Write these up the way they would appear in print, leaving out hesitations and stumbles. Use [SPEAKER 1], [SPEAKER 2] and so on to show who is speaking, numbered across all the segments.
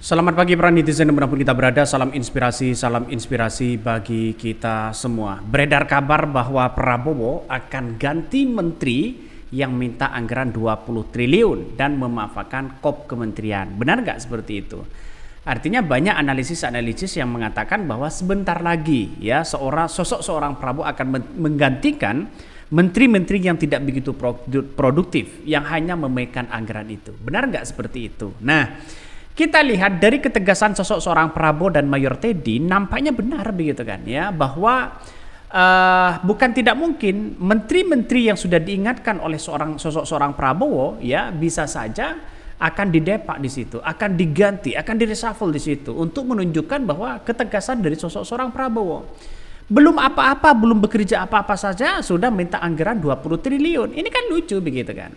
[SPEAKER 1] Selamat pagi para netizen dimanapun kita berada, salam inspirasi bagi kita semua. Beredar kabar bahwa Prabowo akan ganti menteri yang minta anggaran 20 triliun dan memanfaatkan kop kementerian. Benar nggak seperti itu? Artinya banyak analisis yang mengatakan bahwa sebentar lagi ya sosok seorang Prabowo akan menggantikan menteri-menteri yang tidak begitu produktif, yang hanya memegang anggaran itu. Benar nggak seperti itu? Nah, kita lihat dari ketegasan sosok seorang Prabowo dan Mayor Teddy, nampaknya benar begitu kan ya, bahwa bukan tidak mungkin menteri-menteri yang sudah diingatkan oleh sosok seorang Prabowo ya bisa saja akan didepak di situ, akan diganti, akan direshuffle di situ untuk menunjukkan bahwa ketegasan dari sosok seorang Prabowo. Belum apa-apa, belum bekerja apa-apa saja sudah minta anggaran 20 triliun. Ini kan lucu begitu kan.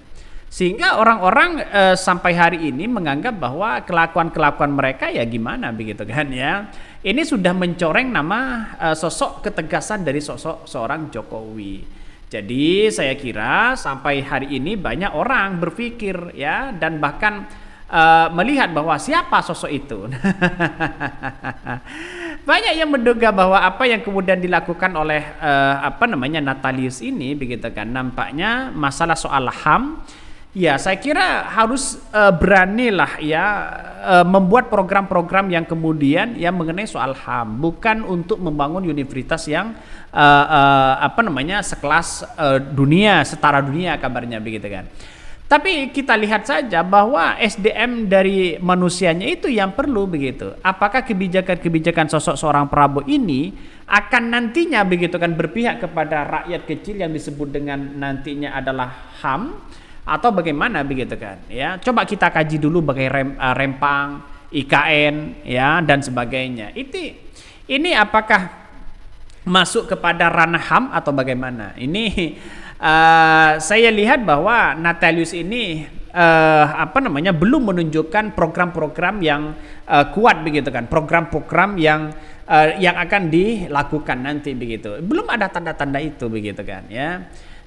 [SPEAKER 1] Sehingga orang-orang sampai hari ini menganggap bahwa kelakuan-kelakuan mereka ya gimana begitu kan ya. Ini sudah mencoreng nama sosok ketegasan dari sosok seorang Jokowi. Jadi saya kira sampai hari ini banyak orang berpikir ya dan bahkan melihat bahwa siapa sosok itu. Banyak yang menduga bahwa apa yang kemudian dilakukan oleh Natalius ini begitu kan, nampaknya masalah soal HAM. Ya, saya kira harus beranilah ya membuat program-program yang kemudian yang mengenai soal HAM, bukan untuk membangun universitas yang sekelas dunia, setara dunia kabarnya begitu kan. Tapi kita lihat saja bahwa SDM dari manusianya itu yang perlu begitu. Apakah kebijakan-kebijakan sosok seorang Prabowo ini akan nantinya begitu kan berpihak kepada rakyat kecil yang disebut dengan nantinya adalah HAM? Atau bagaimana begitu kan ya, coba kita kaji dulu bagaimana Rempang, IKN ya dan sebagainya. Ini apakah masuk kepada ranah HAM atau bagaimana? Ini saya lihat bahwa Natalius ini belum menunjukkan program-program yang kuat begitu kan, program-program yang akan dilakukan nanti begitu. Belum ada tanda-tanda itu begitu kan ya.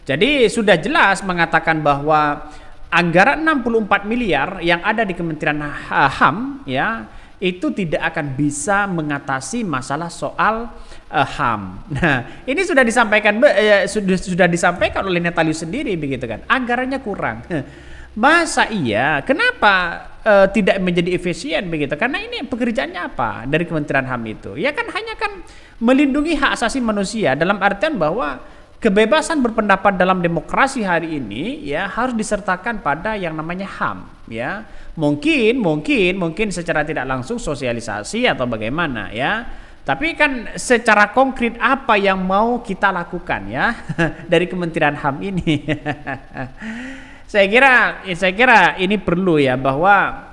[SPEAKER 1] Jadi sudah jelas mengatakan bahwa anggaran 64 miliar yang ada di Kementerian HAM ya itu tidak akan bisa mengatasi masalah soal HAM. Nah, ini sudah disampaikan oleh Natalius sendiri begitu kan. Anggarannya kurang. Masa iya? Kenapa tidak menjadi efisien begitu? Karena ini pekerjaannya apa dari Kementerian HAM itu? Ya kan hanya kan melindungi hak asasi manusia dalam artian bahwa kebebasan berpendapat dalam demokrasi hari ini ya harus disertakan pada yang namanya HAM ya. Mungkin secara tidak langsung sosialisasi atau bagaimana ya. Tapi kan secara konkret apa yang mau kita lakukan ya dari Kementerian HAM ini. Saya kira ini perlu ya bahwa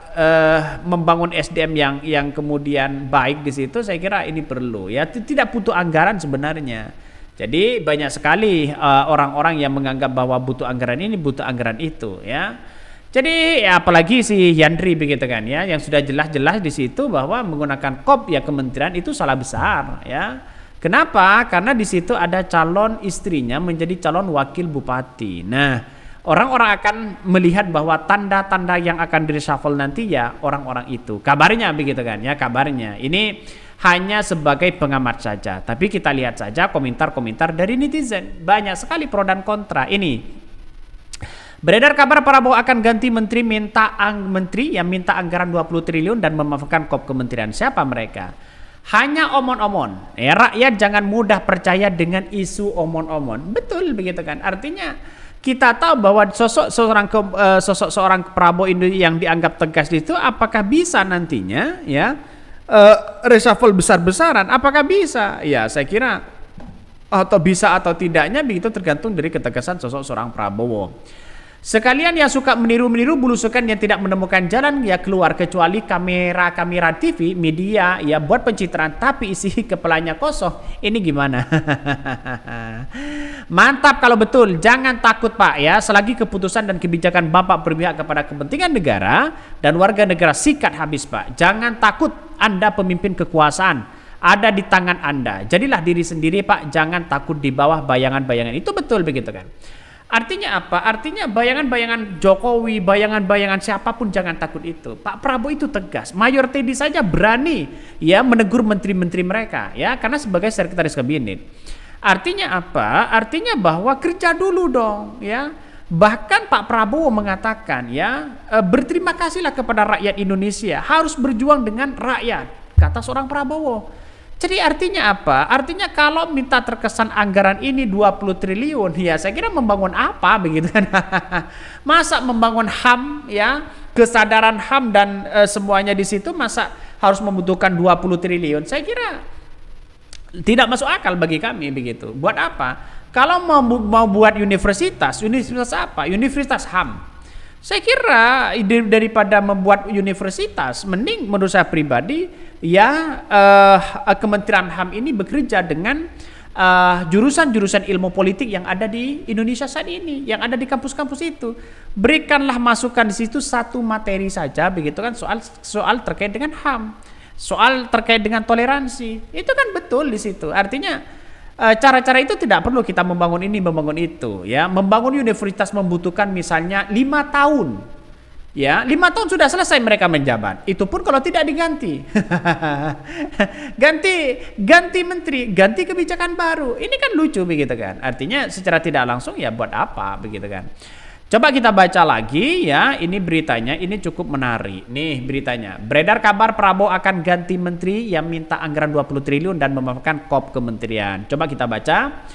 [SPEAKER 1] membangun SDM yang kemudian baik di situ, saya kira ini perlu ya. Tidak butuh anggaran sebenarnya. Jadi banyak sekali orang-orang yang menganggap bahwa butuh anggaran ini, butuh anggaran itu ya. Jadi ya, apalagi si Yandri begitu kan ya, yang sudah jelas-jelas di situ bahwa menggunakan kop ya kementerian itu salah besar ya. Kenapa? Karena di situ ada calon istrinya menjadi calon wakil bupati. Nah, orang-orang akan melihat bahwa tanda-tanda yang akan di-reshuffle nanti ya orang-orang itu. Kabarnya begitu kan ya, kabarnya. Ini hanya sebagai pengamat saja, tapi kita lihat saja komentar-komentar dari netizen, banyak sekali pro dan kontra. Ini beredar kabar Prabowo akan ganti menteri yang minta anggaran 20 triliun dan memanfaatkan kop kementerian. Siapa mereka? Hanya omon-omon. Ya, rakyat jangan mudah percaya dengan isu omon-omon. Betul begitu kan? Artinya kita tahu bahwa sosok seorang Prabowo ini yang dianggap tegas itu apakah bisa nantinya ya reshuffle besar-besaran, apakah bisa? Ya saya kira atau bisa atau tidaknya begitu tergantung dari ketegasan sosok seorang Prabowo. Sekalian yang suka meniru-meniru belusukan yang tidak menemukan jalan ya keluar, kecuali kamera TV media ya buat pencitraan tapi isi kepalanya kosong. Ini gimana? Mantap kalau betul, jangan takut Pak ya, selagi keputusan dan kebijakan Bapak berpihak kepada kepentingan negara dan warga negara, sikat habis Pak. Jangan takut, Anda pemimpin kekuasaan, ada di tangan Anda. Jadilah diri sendiri Pak, jangan takut di bawah bayangan-bayangan. Itu betul begitu kan. Artinya apa? Artinya bayangan-bayangan Jokowi, bayangan-bayangan siapapun jangan takut itu. Pak Prabowo itu tegas. Mayor Teddy saja berani ya menegur menteri-menteri mereka ya karena sebagai sekretaris kabinet. Artinya apa? Artinya bahwa kerja dulu dong ya. Bahkan Pak Prabowo mengatakan ya berterima kasihlah kepada rakyat Indonesia, harus berjuang dengan rakyat, kata seorang Prabowo. Jadi artinya apa? Artinya kalau minta terkesan anggaran ini 20 triliun, ya saya kira membangun apa begitu kan? Masa membangun HAM ya, kesadaran HAM dan semuanya di situ masa harus membutuhkan 20 triliun? Saya kira tidak masuk akal bagi kami begitu. Buat apa? Kalau mau buat universitas apa? Universitas HAM. Saya kira daripada membuat universitas, mending menurut saya pribadi ya Kementerian HAM ini bekerja dengan jurusan-jurusan ilmu politik yang ada di Indonesia saat ini, yang ada di kampus-kampus itu. Berikanlah masukan di situ satu materi saja, begitu kan, soal terkait dengan HAM, soal terkait dengan toleransi, itu kan betul di situ. Artinya cara-cara itu tidak perlu kita membangun ini, membangun itu ya. Membangun universitas membutuhkan misalnya 5 tahun. Ya, 5 tahun sudah selesai mereka menjabat. Itu pun kalau tidak diganti. ganti menteri, ganti kebijakan baru. Ini kan lucu begitu kan. Artinya secara tidak langsung ya buat apa begitu kan. Coba kita baca lagi ya, ini beritanya, ini cukup menarik. Nih beritanya, beredar kabar Prabowo akan ganti menteri yang minta anggaran 20 triliun dan memaafkan kop kementerian. Coba kita baca.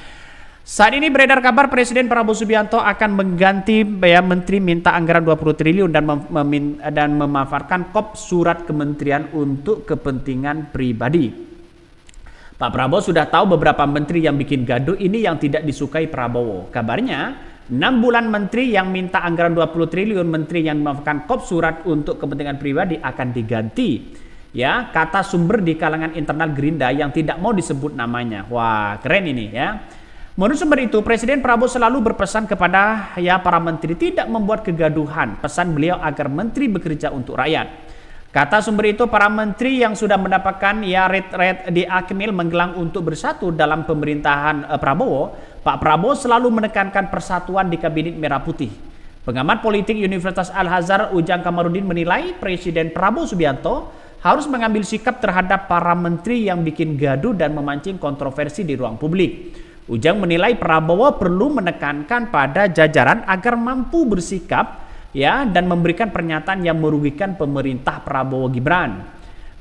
[SPEAKER 1] Saat ini beredar kabar Presiden Prabowo Subianto akan mengganti ya, menteri minta anggaran 20 triliun dan memanfaatkan kop surat kementerian untuk kepentingan pribadi. Pak Prabowo sudah tahu beberapa menteri yang bikin gaduh ini yang tidak disukai Prabowo. Kabarnya 6 bulan menteri yang minta anggaran 20 triliun, menteri yang memaafkan kop surat untuk kepentingan pribadi akan diganti. Ya, kata sumber di kalangan internal Gerindra yang tidak mau disebut namanya. Wah, keren ini ya. Menurut sumber itu, Presiden Prabowo selalu berpesan kepada ya para menteri tidak membuat kegaduhan. Pesan beliau agar menteri bekerja untuk rakyat. Kata sumber itu, para menteri yang sudah mendapatkan ya red di Akmil menggelang untuk bersatu dalam pemerintahan Prabowo, Pak Prabowo selalu menekankan persatuan di Kabinet Merah Putih. Pengamat politik Universitas Al-Azhar Ujang Kamarudin menilai Presiden Prabowo Subianto harus mengambil sikap terhadap para menteri yang bikin gaduh dan memancing kontroversi di ruang publik. Ujang menilai Prabowo perlu menekankan pada jajaran agar mampu bersikap ya dan memberikan pernyataan yang merugikan pemerintah Prabowo Gibran.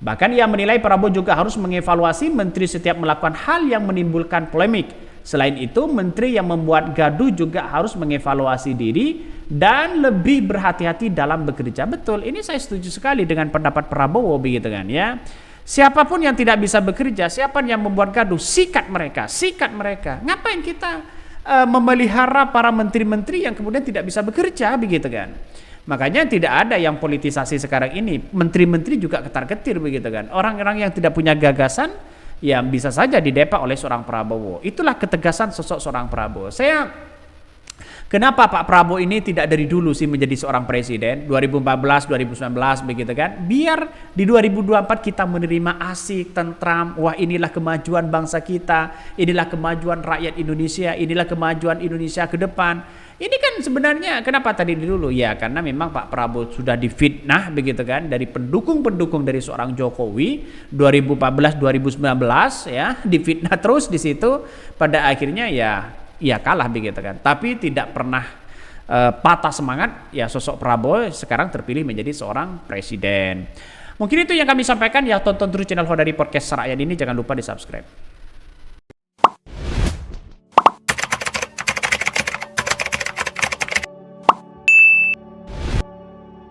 [SPEAKER 1] Bahkan ia menilai Prabowo juga harus mengevaluasi menteri setiap melakukan hal yang menimbulkan polemik. Selain itu, menteri yang membuat gaduh juga harus mengevaluasi diri dan lebih berhati-hati dalam bekerja. Betul, ini saya setuju sekali dengan pendapat Prabowo begitu kan ya. Siapapun yang tidak bisa bekerja, siapa yang membuat gaduh, sikat mereka. Ngapain kita memelihara para menteri-menteri yang kemudian tidak bisa bekerja begitu kan? Makanya tidak ada yang politisasi sekarang ini. Menteri-menteri juga ketar-ketir begitu kan. Orang-orang yang tidak punya gagasan yang bisa saja didepak oleh seorang Prabowo. Itulah ketegasan sosok seorang Prabowo. Kenapa Pak Prabowo ini tidak dari dulu sih menjadi seorang presiden 2014, 2019 begitu kan? Biar di 2024 kita menerima asik, tentram. Wah, inilah kemajuan bangsa kita, inilah kemajuan rakyat Indonesia, inilah kemajuan Indonesia ke depan. Ini kan sebenarnya kenapa tadi dulu? Ya karena memang Pak Prabowo sudah difitnah begitu kan dari pendukung-pendukung dari seorang Jokowi 2014-2019 ya, difitnah terus di situ, pada akhirnya ya kalah begitu kan. Tapi tidak pernah patah semangat ya, sosok Prabowo sekarang terpilih menjadi seorang presiden. Mungkin itu yang kami sampaikan ya. Tonton terus channel Hodari Podcast Rakyat ini, jangan lupa di subscribe.